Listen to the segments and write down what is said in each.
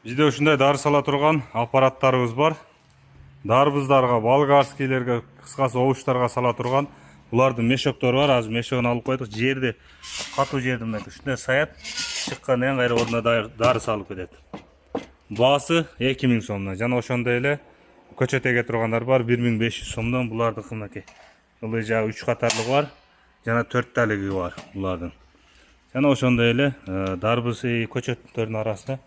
Bizde ушундай дары сала турган аппараттарыбыз бар. Дарбыздарга, болгарскийлерге, кыскасы обуштарга сала турган булардын мешоктору бар. Азыр мешогун алып койдук. Жерди, катуу жерди мындай ушундай саят. Чыккандан кайра ордуна дары салып кетет. Баасы 2000 сомдон. Жана ошондой эле көчөт эге тургандар бар 1500 сомдон. Булардыкы мынакей. Ылый жагы 3 катарлыгы бар. Жана 4 талиги бар булардын. Жана ошондой эле дарбыз көчөттөрдүн арасында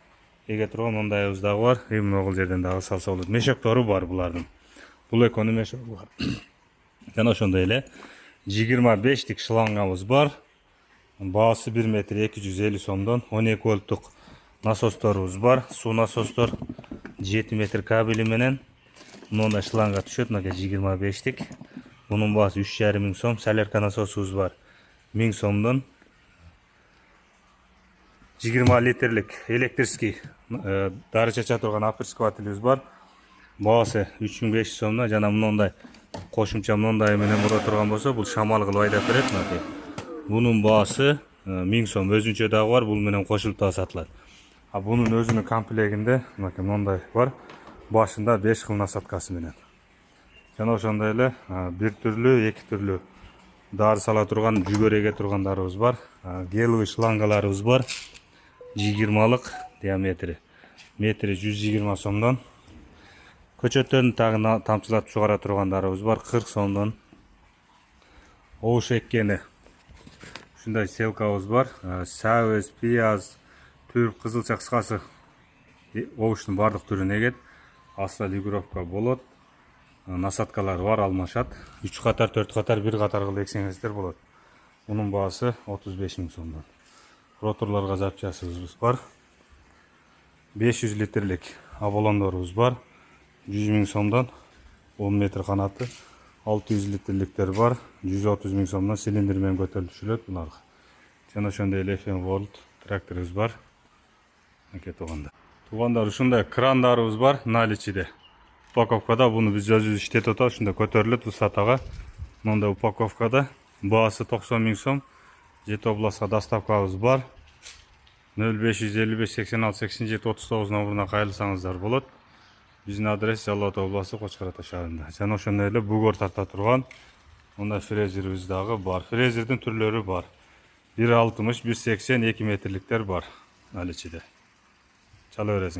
эге турган мондайыбыз дагы бар. Могул жерден дагы салса болот. Мешоктору бар булардын. Бул экөөнүн мешогу бар. Жана ошондой эле 25тик шлангабыз бар. Баасы 1 метр 250 сомдон. 12 вольттук насосторубуз бар. Суу насостор 7 метр кабели менен мындай шланга түшөт. Мына 25тик. Bunun baası 3,5 сом. Солярка насосубуз бар 1000 сомдон. 20 литрлик электрический дары чача турган апрыскивателибиз бар. Баасы 3500 сомдон. Жана мындай кошумча мындай менен бура турган болсо, бул шамал кылып айдап берет мынакей. Bunun baası 1000 сом. Өзүнчө дагы бар, бул менен кошулуп дагы сатылат. А bunun өзүнүн комплегинде мынакей мындай бар. Башында 5 кыл насадкасы менен. Жана ошондой эле бир түрлүү, эки түрлүү дары сала турган жүгөр эге тургандарыбыз бар. Геловый шлангаларыбыз бар. 20лык диаметри. Метри 120 сомдон. Көчөттөрдүн тагына тамчылатып чыгара тургандарыбыз бар 40 сомдон. Обуш эккени. Ушундай селкабыз бар. Сабыз, пияз, түрп, кызылча кыскасы обуштун бардык түрүн эгет. Асфальтировка болот. Насадкалар бар, алмашат. 3 катар, 4 катар, 1 катар кылып эксеңиздер болот. Мунун баасы 35 000 сомдон. Роторлорго запчасыбыз бар. 500 литрлик аболондорубуз бар. 100 000 сомдон. 10 метр канаты. 600 литрликтер бар. 130 000 сомдон цилиндр менен көтөрүлүшүлөт буларга. Жана ошондой эле FM World тракторубуз бар. Мынакей тугандар ушундай крандарыбыз бар наличиде. Упаковкада буну биз өзүбүз иштетип атабыз. Ушунда көтөрүлөт высотага. Мындай упаковкада баасы 90 000 сом. Жети областка доставкабыз бар. 0555 86 87 39 номуруна кайрылсаңыздар болот. Биздин адрес Жалал Абад областы Кочкор Ата шаарында. Жана ошондой эле бугор тарта турган мындай фрезерибиз дагы бар. Фрезердин түрлөрү бар. 1,60, 1,80, 2 метрликтер бар наличиде. Чала бересиң.